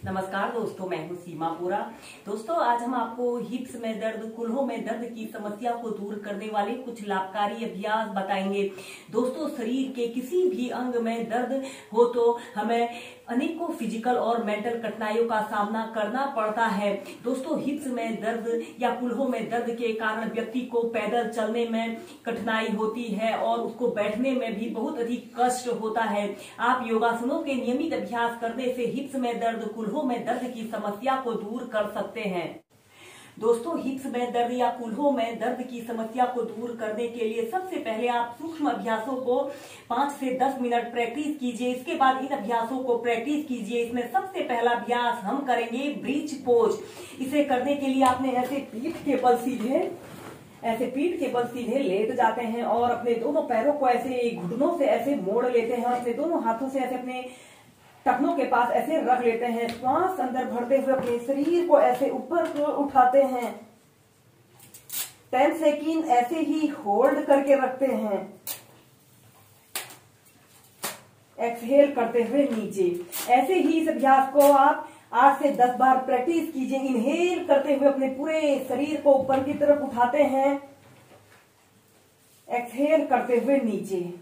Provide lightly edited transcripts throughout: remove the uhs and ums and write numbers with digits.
नमस्कार दोस्तों, मैं हूँ सीमा पूरा। दोस्तों, आज हम आपको हिप्स में दर्द, कूल्हों में दर्द की समस्या को दूर करने वाले कुछ लाभकारी अभ्यास बताएंगे। दोस्तों, शरीर के किसी भी अंग में दर्द हो तो हमें अनेकों फिजिकल और मेंटल कठिनाइयों का सामना करना पड़ता है। दोस्तों, हिप्स में दर्द या कूल्हों में दर्द के कारण व्यक्ति को पैदल चलने में कठिनाई होती है और उसको बैठने में भी बहुत अधिक कष्ट होता है। आप योगासनों के नियमित अभ्यास करने से हिप्स में दर्द, कूल्हों में दर्द की समस्या को दूर कर सकते हैं। दोस्तों, हिप्स में दर्द या कूल्हों में दर्द की समस्या को दूर करने के लिए सबसे पहले आप सूक्ष्म अभ्यासों को 5 से 10 मिनट प्रैक्टिस कीजिए। इसके बाद इन अभ्यासों को प्रैक्टिस कीजिए। इसमें सबसे पहला अभ्यास हम करेंगे ब्रिज पोज। इसे करने के लिए आपने ऐसे पीठ के बल सीधे लेट जाते हैं और अपने दोनों पैरों को ऐसे घुटनों से ऐसे मोड़ लेते हैं और अपने दोनों हाथों से ऐसे अपने टखनों के पास ऐसे रख लेते हैं। श्वास अंदर भरते हुए अपने शरीर को ऐसे ऊपर को उठाते हैं। 10 सेकंड ऐसे ही होल्ड करके रखते हैं। एक्सहेल करते हुए नीचे। ऐसे ही इस अभ्यास को आप 8 से 10 बार प्रैक्टिस कीजिए। इनहेल करते हुए अपने पूरे शरीर को ऊपर की तरफ उठाते हैं। एक्सहेल करते हुए नीचे।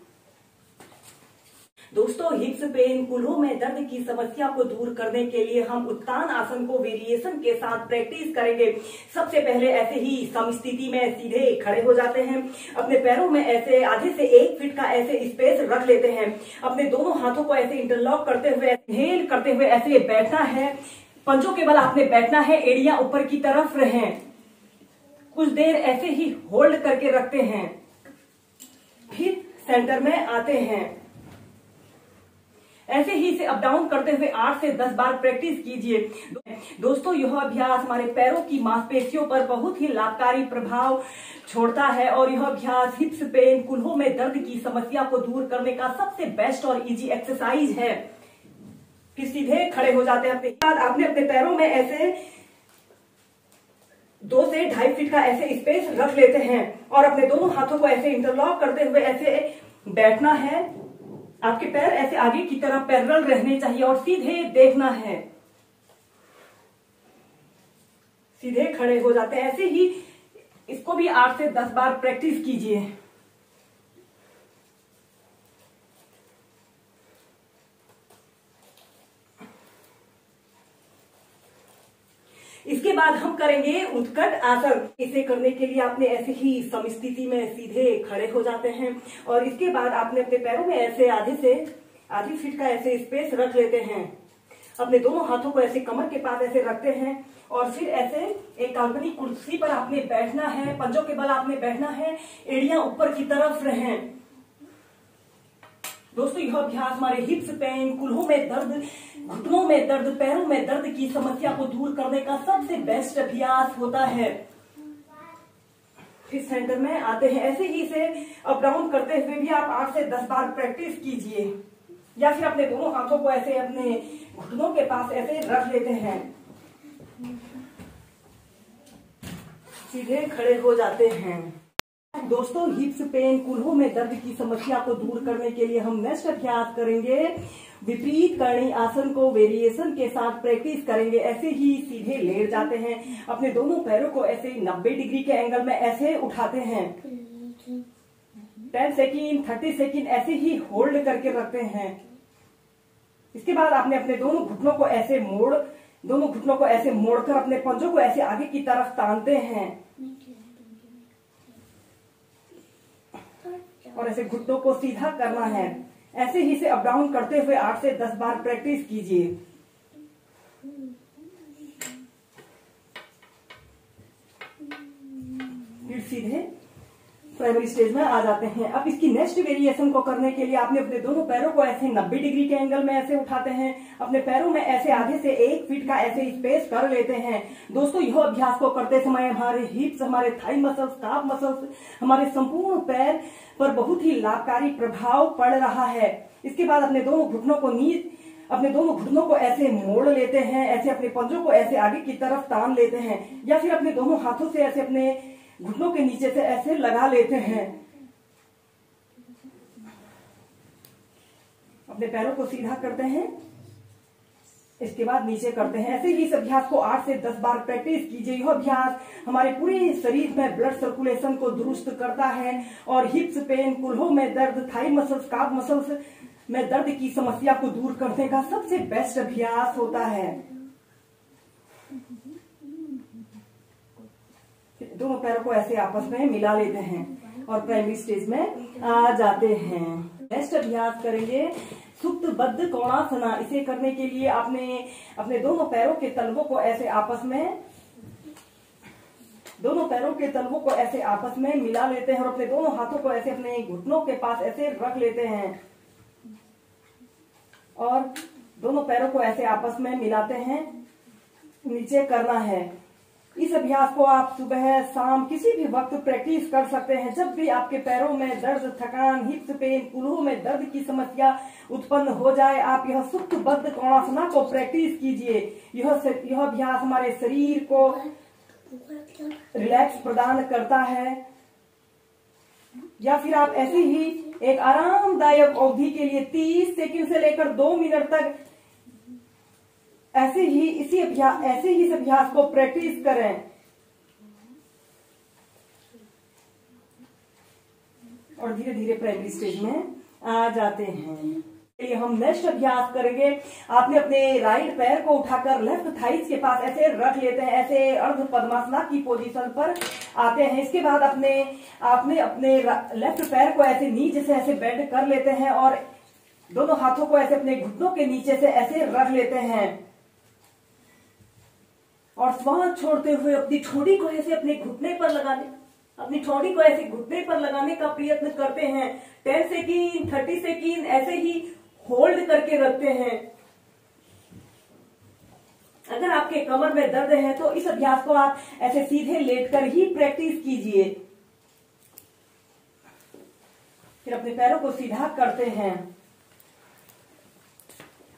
दोस्तों, हिप्स पेन, कूल्हों में दर्द की समस्या को दूर करने के लिए हम उत्तान आसन को वेरिएशन के साथ प्रैक्टिस करेंगे। सबसे पहले ऐसे ही समस्थिति में सीधे खड़े हो जाते हैं। अपने पैरों में ऐसे आधे से 1 फीट का ऐसे स्पेस रख लेते हैं। अपने दोनों हाथों को ऐसे इंटरलॉक करते हुए इनहेल करते हुए ऐसे बैठना है। पंजों के बल आपने बैठना है। एड़ियां ऊपर की तरफ रहें। कुछ देर ऐसे ही होल्ड करके रखते हैं। फिर सेंटर में आते हैं। ऐसे ही इसे अप डाउन करते हुए 8 से 10 बार प्रैक्टिस कीजिए। दोस्तों, यह अभ्यास हमारे पैरों की मांसपेशियों पर बहुत ही लाभकारी प्रभाव छोड़ता है और यह अभ्यास हिप्स पेन, कूल्हों में दर्द की समस्या को दूर करने का सबसे बेस्ट और इजी एक्सरसाइज है। फिर सीधे खड़े हो जाते हैं। आपने अपने पैरों में ऐसे 2 से 2.5 फीट का ऐसे स्पेस रख लेते हैं और अपने दोनों हाथों को ऐसे इंटरलॉक करते हुए ऐसे बैठना है। आपके पैर ऐसे आगे की तरफ पैरेलल रहने चाहिए और सीधे देखना है। सीधे खड़े हो जाते हैं। ऐसे ही इसको भी 8 से 10 बार प्रैक्टिस कीजिए। इसके बाद हम करेंगे उत्कट आसन। इसे करने के लिए आपने ऐसे ही समस्थिति में सीधे खड़े हो जाते हैं और इसके बाद आपने अपने पैरों में ऐसे आधी फीट का ऐसे स्पेस रख लेते हैं। अपने दोनों हाथों को ऐसे कमर के पास ऐसे रखते हैं और फिर ऐसे एक काल्पनिक कुर्सी पर आपने बैठना है। पंजों के बल आपने बैठना है। एड़ियां ऊपर की तरफ रहें। दोस्तों, यह अभ्यास हमारे हिप्स पेन, कूल्हों में दर्द, घुटनों में दर्द, पैरों में दर्द की समस्या को दूर करने का सबसे बेस्ट अभ्यास होता है। फिर सेंटर में आते हैं। ऐसे ही इसे अप डाउन करते हुए भी आप 8 से 10 बार प्रैक्टिस कीजिए या फिर अपने दोनों हाथों को ऐसे अपने घुटनों के पास ऐसे रख लेते हैं। सीधे खड़े हो जाते हैं। दोस्तों, हिप्स पेन, कूल्हों में दर्द की समस्या को दूर करने के लिए हम नेक्स्ट अभ्यास करेंगे विपरीत करणी आसन को वेरिएशन के साथ प्रैक्टिस करेंगे। ऐसे ही सीधे लेट जाते हैं। अपने दोनों पैरों को ऐसे 90 डिग्री के एंगल में ऐसे उठाते हैं। 10 सेकंड, 30 सेकंड ऐसे ही होल्ड करके रखते हैं। इसके बाद आपने अपने दोनों घुटनों को ऐसे मोड़कर अपने पंजों को ऐसे आगे की तरफ तानते हैं और ऐसे घुटनों को सीधा करना है। ऐसे ही इसे अप डाउन करते हुए 8 से 10 बार प्रैक्टिस कीजिए। फिर सीधे प्राइमरी स्टेज में आ जाते हैं। अब इसकी नेक्स्ट वेरिएशन को करने के लिए आपने अपने दोनों पैरों को ऐसे 90 डिग्री के एंगल में ऐसे उठाते हैं। अपने पैरों में ऐसे आधे से 1 फीट का ऐसे स्पेस कर लेते हैं। दोस्तों, यह अभ्यास को करते समय हमारे हिप्स, हमारे थाई मसल्स, काफ मसल्स, हमारे संपूर्ण पैर पर बहुत ही लाभकारी प्रभाव पड़ रहा है। इसके बाद अपने दोनों घुटनों को ऐसे मोड़ लेते हैं। ऐसे अपने पंजों को ऐसे आगे की तरफ तान लेते हैं या फिर अपने दोनों हाथों से ऐसे अपने घुटनों के नीचे से ऐसे लगा लेते हैं। अपने पैरों को सीधा करते हैं। इसके बाद नीचे करते हैं। ऐसे ही इस अभ्यास को 8 से 10 बार प्रैक्टिस कीजिए। यह अभ्यास हमारे पूरे शरीर में ब्लड सर्कुलेशन को दुरुस्त करता है और हिप्स पेन, कुल्हों में दर्द, थाई मसल्स, काफ मसल्स में दर्द की समस्या को दूर करने का सबसे बेस्ट अभ्यास होता है। दोनों पैरों को ऐसे आपस में मिला लेते हैं और प्राइमरी स्टेज में आ जाते हैं। नेक्स्ट अभ्यास करेंगे सुप्तबद्ध कोणासना। इसे करने के लिए आपने अपने दोनों पैरों के तलवों को ऐसे आपस में मिला लेते हैं और अपने दोनों हाथों को ऐसे अपने घुटनों के पास ऐसे रख लेते हैं और दोनों पैरों को ऐसे आपस में मिलाते हैं। नीचे करना है। इस अभ्यास को आप सुबह शाम किसी भी वक्त प्रैक्टिस कर सकते हैं। जब भी आपके पैरों में दर्द, थकान, हिप्स पेन, कुल्हों में दर्द की समस्या उत्पन्न हो जाए, आप यह सुप्तबद्ध कोणासना को प्रैक्टिस कीजिए। यह अभ्यास हमारे शरीर को रिलैक्स प्रदान करता है। या फिर आप ऐसे ही एक आरामदायक अवधि के लिए 30 सेकंड से लेकर 2 मिनट तक ऐसे ही इस अभ्यास को प्रैक्टिस करें और धीरे धीरे प्राइमरी स्टेज में आ जाते हैं। ये हम नेक्स्ट अभ्यास करेंगे। आपने अपने राइट पैर को उठाकर लेफ्ट थाइस के पास ऐसे रख लेते हैं। ऐसे अर्ध पद्मासना की पोजीशन पर आते हैं। इसके बाद आपने अपने लेफ्ट पैर को ऐसे नीचे से ऐसे बेंड कर लेते हैं और दोनों हाथों को ऐसे अपने घुटनों के नीचे से ऐसे रख लेते हैं और श्वास छोड़ते हुए अपनी ठोड़ी को ऐसे अपने घुटने पर लगाने का प्रयत्न करते हैं। 10 सेकेंड, 30 सेकेंड ऐसे ही होल्ड करके रखते हैं। अगर आपके कमर में दर्द है तो इस अभ्यास को आप ऐसे सीधे लेटकर ही प्रैक्टिस कीजिए। फिर अपने पैरों को सीधा करते हैं।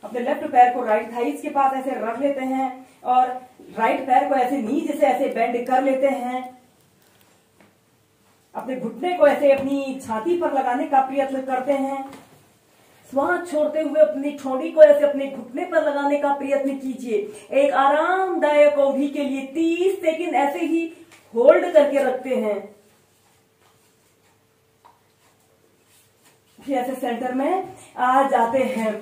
अपने लेफ्ट पैर को राइट थाइस के पास ऐसे रख लेते हैं और राइट पैर को ऐसे नीचे से ऐसे बेंड कर लेते हैं। अपने घुटने को ऐसे अपनी छाती पर लगाने का प्रयत्न करते हैं। श्वास छोड़ते हुए अपनी ठोड़ी को ऐसे अपने घुटने पर लगाने का प्रयत्न कीजिए। एक आरामदायक अवधि के लिए 30 सेकंड ऐसे ही होल्ड करके रखते हैं। फिर ऐसे सेंटर में आ जाते हैं।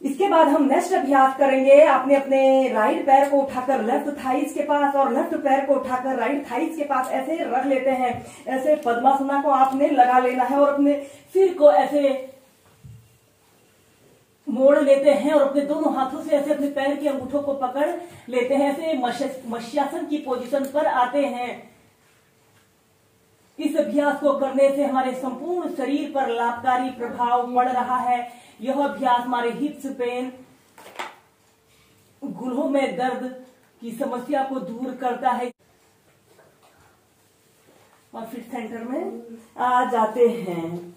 इसके बाद हम नेक्स्ट अभ्यास करेंगे। आपने अपने राइट पैर को उठाकर लेफ्ट थाइस के पास और लेफ्ट पैर को उठाकर राइट थाइस के पास ऐसे रख लेते हैं। ऐसे पद्मासना को आपने लगा लेना है और अपने सिर को ऐसे मोड़ लेते हैं और अपने दोनों हाथों से ऐसे अपने पैर के अंगूठों को पकड़ लेते हैं। ऐसे मत्स्यासन की पोजीशन पर आते हैं। इस अभ्यास को करने से हमारे संपूर्ण शरीर पर लाभकारी प्रभाव पड़ रहा है। यह अभ्यास हमारे हिप्स पेन, गुल्हों में दर्द की समस्या को दूर करता है और फिर सेंटर में आ जाते हैं।